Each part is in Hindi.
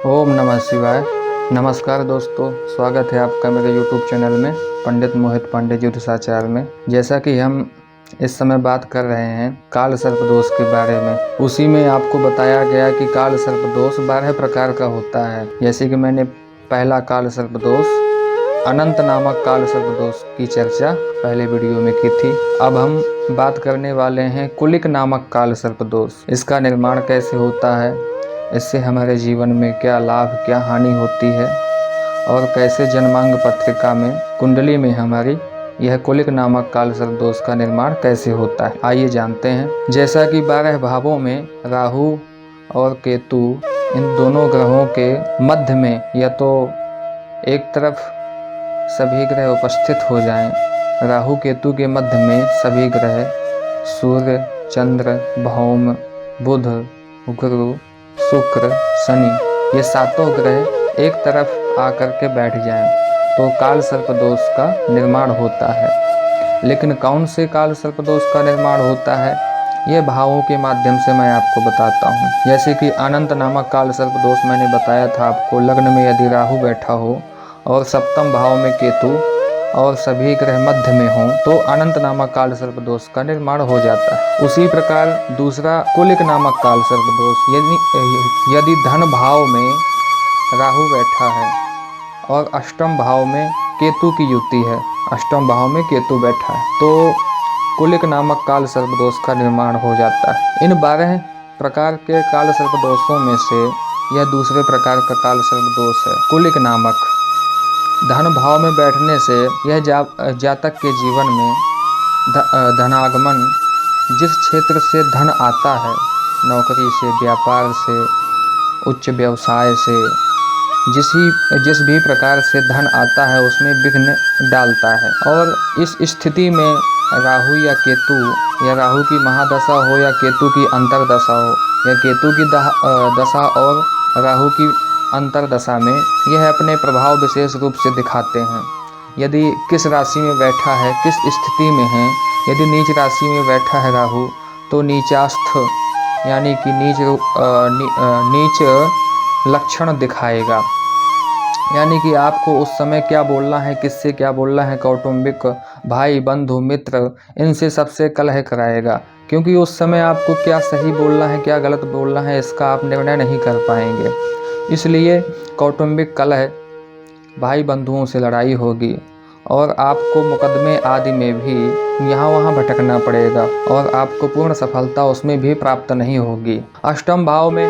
ओम नमः शिवाय। नमस्कार दोस्तों, स्वागत है आपका मेरे YouTube चैनल में पंडित मोहित पांडे ज्योतिषाचार्य में। जैसा कि हम इस समय बात कर रहे हैं काल सर्प दोष के बारे में, उसी में आपको बताया गया कि काल सर्प दोष 12 प्रकार का होता है। जैसे कि मैंने पहला काल सर्प दोष अनंत नामक काल सर्प दोष की चर्चा पहले वीडियो में की थी। अब हम बात करने वाले हैं कुलिक नामक काल सर्प दोष। इसका निर्माण कैसे होता है, इससे हमारे जीवन में क्या लाभ क्या हानि होती है और कैसे जन्मांग पत्रिका में कुंडली में हमारी यह कुलिक नामक काल सर्प दोष का निर्माण कैसे होता है, आइए जानते हैं। जैसा कि 12 भावों में राहु और केतु, इन दोनों ग्रहों के मध्य में या तो एक तरफ सभी ग्रह उपस्थित हो जाएं, राहु केतु के मध्य में सभी ग्रह सूर्य, चंद्र, भौम, बुध, गुरु, शुक्र, शनि, ये सातों ग्रह एक तरफ आकर के बैठ जाएं तो काल सर्प दोष का निर्माण होता है। लेकिन कौन से काल सर्प दोष का निर्माण होता है, ये भावों के माध्यम से मैं आपको बताता हूँ। जैसे कि अनंत नामक काल सर्प दोष मैंने बताया था आपको, लग्न में यदि राहु बैठा हो और सप्तम भाव में केतु और सभी ग्रह मध्य में हों तो अनंत नामक काल सर्प दोष का निर्माण हो जाता है। उसी प्रकार दूसरा कुलिक नामक काल सर्प दोष, यदि धन भाव में राहु बैठा है और अष्टम भाव में केतु की युति है, अष्टम भाव में केतु बैठा है, तो कुलिक नामक काल सर्प दोष का निर्माण हो जाता है। इन 12 प्रकार के काल सर्प दोषों में से यह दूसरे प्रकार का काल सर्प दोष है, कुलिक नामक। धन भाव में बैठने से यह जातक के जीवन में धनागमन, जिस क्षेत्र से धन आता है, नौकरी से, व्यापार से, उच्च व्यवसाय से, जिस भी प्रकार से धन आता है उसमें विघ्न डालता है। और इस स्थिति में राहु या केतु, या राहु की महादशा हो या केतु की अंतरदशा हो, या केतु की दशा और राहु की अंतरदशा में यह अपने प्रभाव विशेष रूप से दिखाते हैं। यदि किस राशि में बैठा है, किस स्थिति में है, यदि नीच राशि में बैठा है राहु तो नीचास्थ यानी कि नीच लक्षण दिखाएगा। यानी कि आपको उस समय क्या बोलना है, किससे क्या बोलना है, कौटुंबिक, भाई, बंधु, मित्र, इनसे सबसे कलह कराएगा। क्योंकि उस समय आपको क्या सही बोलना है क्या गलत बोलना है इसका आप निर्णय नहीं कर पाएंगे। इसलिए कौटुंबिक कलह, भाई बंधुओं से लड़ाई होगी और आपको मुकदमे आदि में भी यहाँ वहाँ भटकना पड़ेगा और आपको पूर्ण सफलता उसमें भी प्राप्त नहीं होगी। अष्टम भाव में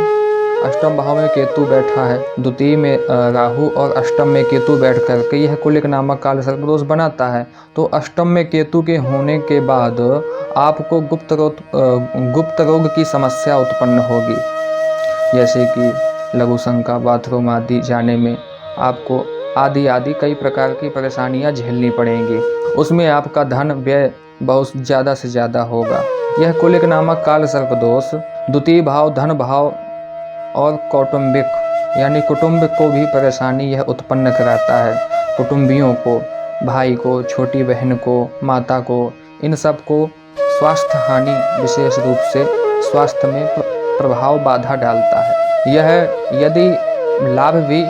केतु बैठा है, द्वितीय में राहु और अष्टम में केतु बैठ करके यह कुलिक नामक काल सर्प दोष बनाता है। तो अष्टम में केतु के होने के बाद आपको गुप्त रोग की समस्या उत्पन्न होगी। जैसे कि लघु शंका, बाथरूम आदि जाने में आपको आदि कई प्रकार की परेशानियां झेलनी पड़ेंगी। उसमें आपका धन व्यय बहुत ज़्यादा से ज़्यादा होगा। यह कुलिक नामक काल सर्प दोष द्वितीय भाव, धन भाव और कौटुंबिक यानी कुटुंब को भी परेशानी यह उत्पन्न कराता है। कुटुंबियों को, भाई को, छोटी बहन को, माता को, इन सब को स्वास्थ्य हानि, विशेष रूप से स्वास्थ्य में प्रभाव बाधा डालता है। यह यदि लाभ भी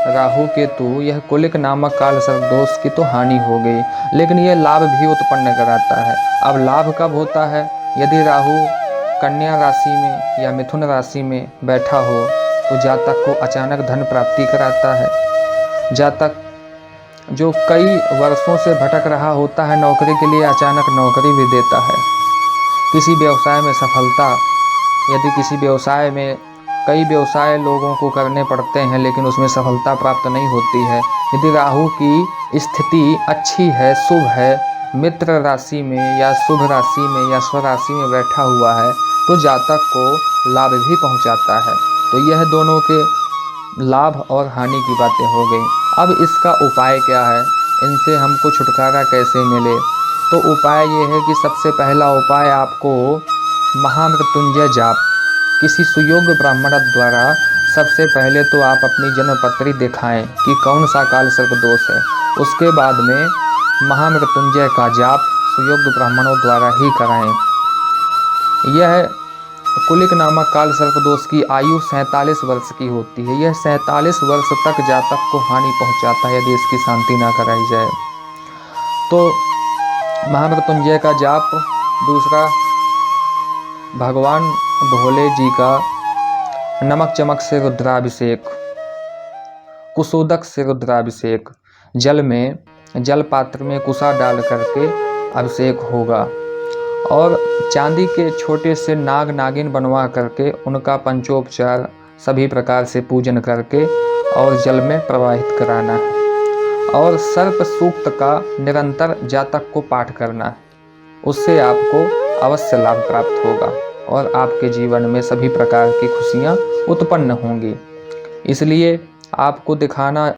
राहु केतु, यह कुलिक नामक काल सर्प दोष की तो हानि हो गई, लेकिन यह लाभ भी उत्पन्न कराता है। अब लाभ कब होता है, यदि राहु कन्या राशि में या मिथुन राशि में बैठा हो तो जातक को अचानक धन प्राप्ति कराता है। जातक जो कई वर्षों से भटक रहा होता है नौकरी के लिए, अचानक नौकरी भी देता है। किसी व्यवसाय में सफलता, यदि किसी व्यवसाय में कई व्यवसाय लोगों को करने पड़ते हैं लेकिन उसमें सफलता प्राप्त नहीं होती है, यदि राहु की स्थिति अच्छी है, शुभ है, मित्र राशि में या शुभ राशि में या स्वराशि में बैठा हुआ है तो जातक को लाभ भी पहुंचाता है। तो यह दोनों के लाभ और हानि की बातें हो गई। अब इसका उपाय क्या है, इनसे हमको छुटकारा कैसे मिले, तो उपाय ये है कि सबसे पहला उपाय आपको महामृत्युंजय जाप, किसी सुयोग्य ब्राह्मण द्वारा सबसे पहले तो आप अपनी जन्मपत्री दिखाएं कि कौन सा काल सर्प दोष है। उसके बाद में महामृत्युंजय का जाप सुयोग्य ब्राह्मणों द्वारा ही कराएं। यह कुलिक नामक काल सर्प दोष की आयु 47 वर्ष की होती है। यह 47 वर्ष तक जातक को हानि पहुंचाता है यदि इसकी शांति ना कराई जाए। तो महामृत्युंजय का जाप, दूसरा भगवान भोले जी का नमक चमक से रुद्राभिषेक, कुशोदक से रुद्राभिषेक, जल पात्र में कुशा डाल करके अभिषेक होगा और चांदी के छोटे से नाग नागिन बनवा करके उनका पंचोपचार सभी प्रकार से पूजन करके और जल में प्रवाहित कराना है और सर्प सूक्त का निरंतर जातक को पाठ करना है। उससे आपको अवश्य लाभ प्राप्त होगा और आपके जीवन में सभी प्रकार की खुशियाँ उत्पन्न होंगी। इसलिए आपको दिखाना